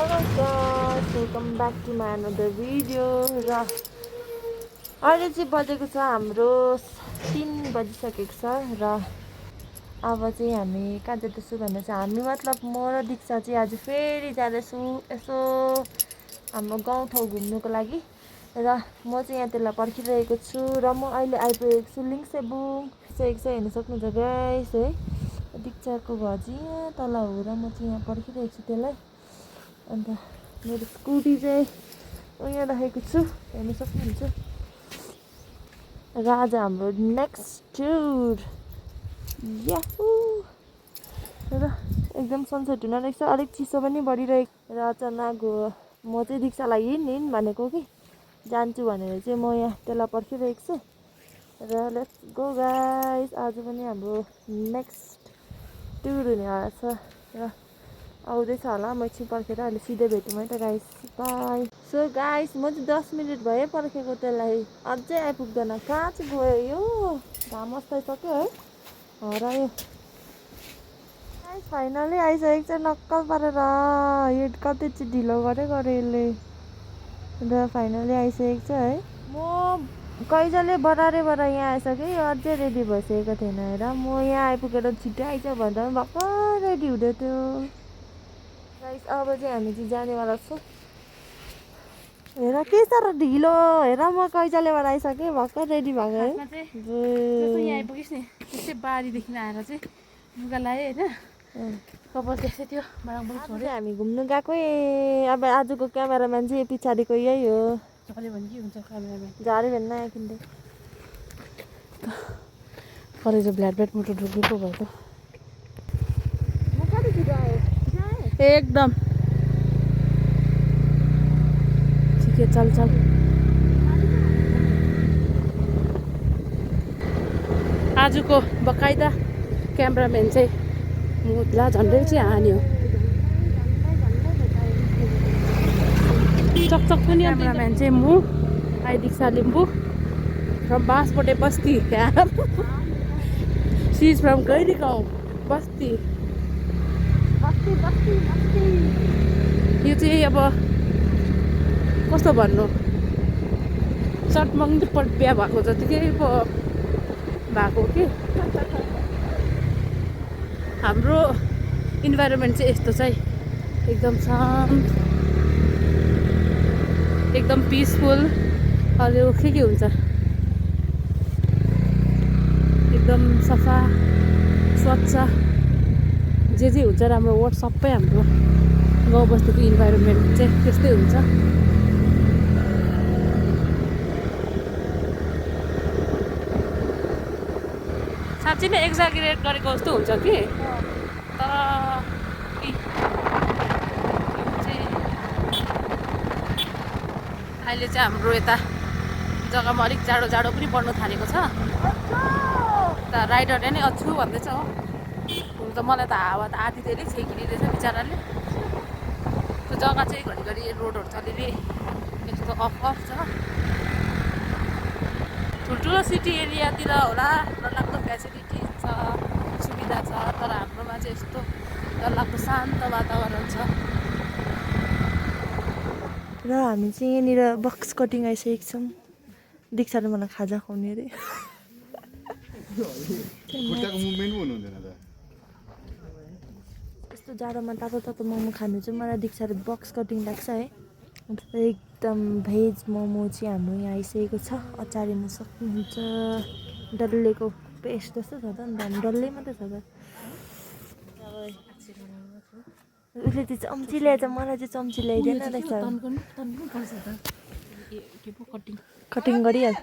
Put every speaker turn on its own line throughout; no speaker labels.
Hello guys, welcome back to my another video र अहिले चाहिँ बजेको छ हाम्रो 3 बजिसकेको छ र अब चाहिँ हामी कहाँ जाँदैछौँ भन्दा चाहिँ हामी मतलब म र दीक्षा चाहिँ आज फेरि जाँदैछु यसो हाम्रो गाउँठाउँ घुम्नुको लागि र म चाहिँ यहाँ त्यसलाई पर्खिरहेको छु र म अहिले आइपुगेको छु लिङ्सेबुङ हेर्न सक्नुहुन्छ गाइस है दीक्षाको घर चाहिँ यहाँ तल हो र म चाहिँ यहाँ पर्खिरहेको छु त्यसलाई अन्त मेरो स्कुटी चाहिँ यहाँ राखेको छु हेर्न सक्नुहुन्छ र आज हाम्रो नेक्स्ट टुर याहू र एकदम सनसेट हुन रहेछ अलिक चिसो पनि बढिरहेको र अचानक म चाहिँ दीक्षालाई हिँड भनेको कि जान्छु भनेर चाहिँ म यहाँ त्यसलाई पर्खिरहेको छु र लेट्स गो गाइस आज पनि हाम्रो नेक्स्ट टुर हुनेवाला छ र आउँदैछ होला म एकछिन पर्खेर अहिले सिधै भेटौँ है त गाइस बाई सो गाइस म चाहिँ 10 मिनट भयो पर्खेको त्यसलाई अझै आइपुग्दैन कहाँ चाहिँ गयो यो घाम अस्ताइसक्यो है हरायो गाइस फाइनली आइसकेको छ नक्कल पारेर यो कति चाहिँ ढिलो गऱ्यो यसले र फाइनली आइसकेको छ है म कैजले बरारेबाट यहाँ आइसकेँ यो अझै रेडी भइसकेको थिएन हेर म यहाँ आइपुगेर छिट्टै आइज भन्दा पनि भर्खर रेडी हुँदै थियो गाइस अब चाहिँ हामी चाहिँ जानेवाला छौँ हेर के साह्रो ढिलो हेर म कैजलेबाट आइसकेँ भर्खर रेडी भएको है
यहाँ आइपुगिस् नि त्यस्तै बारीदेखि आएर चाहिँ लुगा लगाएँ होइन कपाल त्यस्तै थियो बारम्बार छोडेँ
हामी घुम्नु गएको अब आजको क्यामेराम्यान चाहिँ पछाडिको यही हो
झऱ्यो भने के हुन्छ क्यामेराम्यान
झऱ्यो भने नयाँ किन्दै
कलेज ब्ल्याड ब्ल्याड मुटु ढुकढुको भएको
म कति छिटो आयो
एकदम ठिकै चल चल आजको बकाइदा क्यामेराम्यान चाहिँ मुद्ला झन्डै चाहिँ हान्यो चकचक पनि क्यामेराम्यान चाहिँ म आइदिक्षा Limbu from Bansbote Basti C is from गैरी गाउँ बस्ती यो चाहिँ अब कस्तो भन्नु चटमङ बिहा भएको जतिकै पो भएको कि हाम्रो इन्भाइरोमेन्ट चाहिँ यस्तो चाहिँ एकदम शान्त एकदम पिसफुल अरू के हुन्छ एकदम सफा स्वच्छ जे हुन्छ राम्रो वर्ड सबै हाम्रो गाउँ बस्तीको इन्भाइरोमेन्ट चाहिँ त्यस्तै हुन्छ साँच्चै नै एक्जागरेट गरेको जस्तो हुन्छ कि तर अहिले चाहिँ हाम्रो यता जग्गामा अलिक जाडो जाडो पनि बढ्नु थालेको छ त राइडरले नै अछु भन्दैछ हो हुन त मलाई त हावा त आधी धेरै छेकिदिँदैछ बिचराले त्यो जग्गा चाहिँ घरिघरि रोडहरू छ अलिअलि यस्तो अफ छ ठुल्ठुलो सिटी एरियातिर होला डरलाग्दो फेसिलिटी छ सुविधा छ तर हाम्रोमा चाहिँ यस्तो डरलाग्दो शान्त वातावरण छ
र हामी चाहिँ यहाँनिर बक्स कटिङ आइसकेको छौँ दीक्षाले मलाई खाजा खुवाउने अरे यस्तो जाडोमा तातो तातो मोमो खानु चाहिँ मलाई दीक्षाले बक्स कटिङ लाग्छ है एकदम भेज मोमो चाहिँ हाम्रो यहाँ आइसकेको छ अचार हेर्न सक्नुहुन्छ डल्लेको पेस्ट जस्तो छ त नि त डल्लै मात्रै छ त उसले चाहिँ चम्ची ल्याएछ मलाई चाहिँ चम्ची ल्याइदिएन रहेछ कटिङ गरिहाल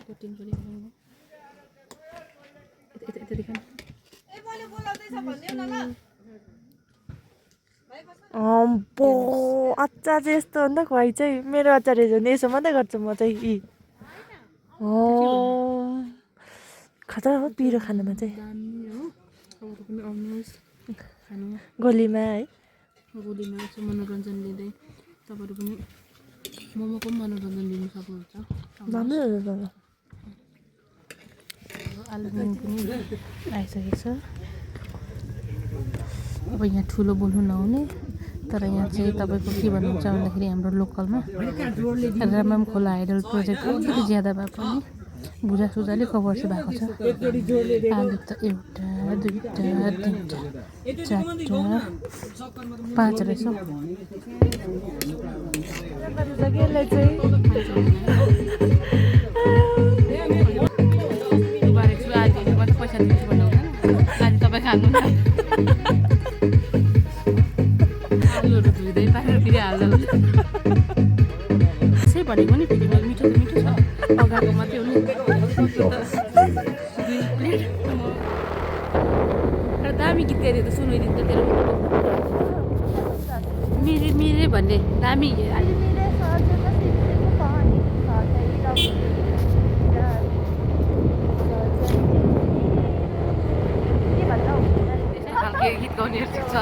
अचार चाहिँ यस्तो हो नि त खुवाइ चाहिँ मेरो अचार हेर्छ भने यसो मात्रै गर्छु म चाहिँ खतरा हो पिरो खानुमा चाहिँ गोलीमा है
गोलीमा चाहिँ मनोरञ्जन लिँदै तपाईँहरू पनि मोमोको पनि मनोरञ्जन लिनु सक्नुहुन्छ आलुदम पनि आइसकेको छ अब यहाँ ठुलो बोल्नु नहुने तर यहाँ चाहिँ तपाईँको के भन्नुहुन्छ भन्दाखेरि हाम्रो लोकलमा रामम खोला हाइडल प्रोजेक्ट अलिकति ज्यादा भए पनि बुझासुझाले कभर चाहिँ भएको छ। आलु त एउटा दुईवटा तिनवटा चारवटा 5 रहेछ। पैसा दिन्छु भन्नुहुँदैन अनि तपाईँ खानु आलुहरू धुँदै पारेर फेरि हाल्दा हुन्छ त्यसै भनेको नि फेरि मिठो त मिठो छ अगाएको मात्रै हो नि 2 प्लेट र दामी गीत गाइदियो त सुनाइदिनु त तेरो मिरे मिरे भन्ने दामी गीत गाउनेहरू छ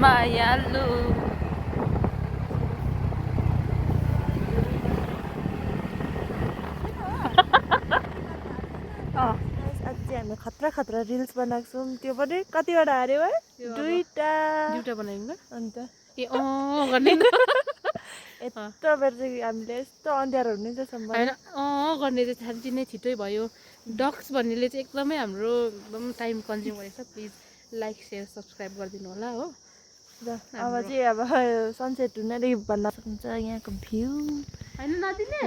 मायालु
हामी खतरा खतरा रिल्स बनाएको छौँ त्यो पनि कतिवटा हार्यो है दुईटा
बनाइदिनु
अन्त
ए गर्ने
यत्रो बेर चाहिँ हामीले यस्तो अँध्यारो हुने जस्तो
होइन गर्ने चाहिँ साँच्ची नै छिटै भयो डक्स भन्नेले चाहिँ एकदमै हाम्रो एकदम टाइम कन्ज्युम गरेको छ प्लिज लाइक सेयर सब्सक्राइब गरिदिनु होला हो
र अब चाहिँ अब सनसेट हुनाले भन्न सक्नुहुन्छ यहाँको भ्यू
होइन नदिने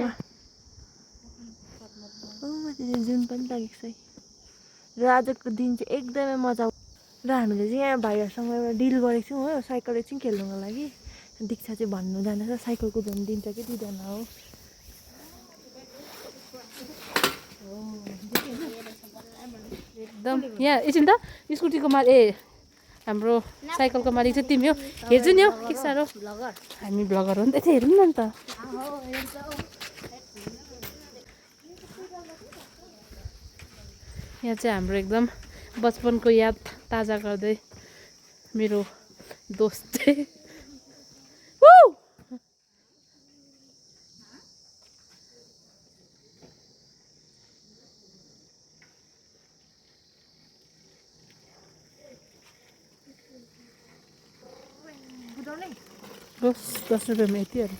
जुन पनि लागेको छ र आजको दिन चाहिँ एकदमै मजा र हामीले चाहिँ यहाँ भाइहरूसँग एउटा डिल गरेको छौँ हो साइकल एकछिन खेल्नुको लागि दीक्षा चाहिँ भन्नु जाँदैछ साइकल कुदाउनु दिन्छ कि दिँदैन हो
एकदम यहाँ एकछिन त स्कुटीको मालिक ए हाम्रो साइकलको मालिक चाहिँ तिमी हो हेर्छु नि हौ के साह्रो हामी ब्लगर हो नि त यति हेरौँ न त यहाँ चाहिँ हाम्रो एकदम बचपनको याद ताजा गर्दै मेरो दोस्त चाहिँ बस 10 रुपियाँमा यतिहरू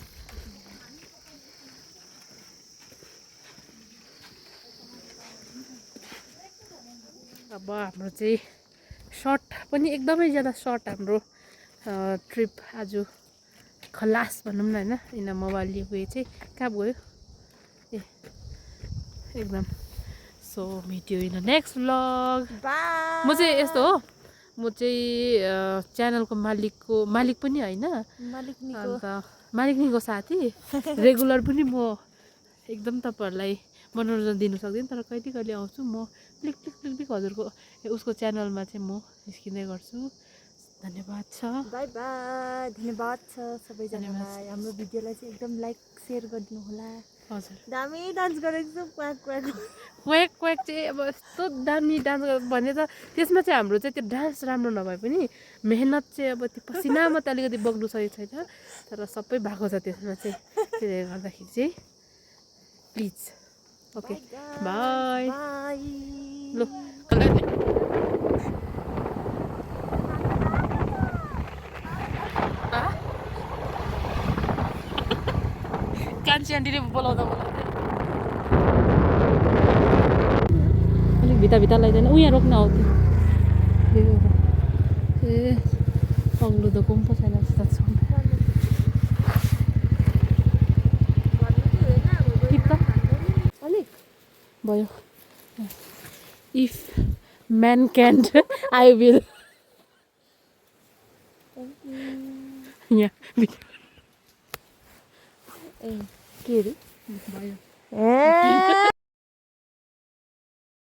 अब हाम्रो चाहिँ सर्ट पनि एकदमै ज्यादा सर्ट हाम्रो ट्रिप आज खलास भनौँ न होइन यिनीहरू मोबाइल लिएको चाहिँ कहाँ गयो ए एकदम so video in next vlog म चाहिँ यस्तो हो म चाहिँ च्यानलको मालिक पनि होइन अन्त मालिकनीको साथी रेगुलर पनि म एकदम तपाईँहरूलाई मनोरञ्जन दिनु सक्दिनँ तर कहिले कहिले आउँछु म क्लिक हजुरको उसको च्यानलमा चाहिँ म निस्किँदै गर्छु धन्यवाद छ
बाई बाई धन्यवाद छ सबैजनालाई हाम्रो भिडियोलाई चाहिँ एकदम लाइक सेयर गरिदिनु होला
हजुर
दामी डान्स गरेको छु क्वाक क्वाक
क्वेक क्वेक चाहिँ अब यस्तो दामी डान्स भने त त्यसमा चाहिँ हाम्रो चाहिँ त्यो डान्स राम्रो नभए पनि मेहनत चाहिँ अब त्यो पसिना मात्रै अलिकति बग्नु सकेको छैन तर सबै भएको छ त्यसमा चाहिँ त्यसले गर्दाखेरि चाहिँ प्लिज ओके बाई ल कान्छी आन्टीले बोलाउँदा अलिक भित्ता लगाइदिएन ऊ यहाँ रोक्न आउँथ्यो ए अग्लो त कोही पो छैन जस्तो छ
अलिक
भयो if man can't I will यहाँ
ए के अरे
भयो
ए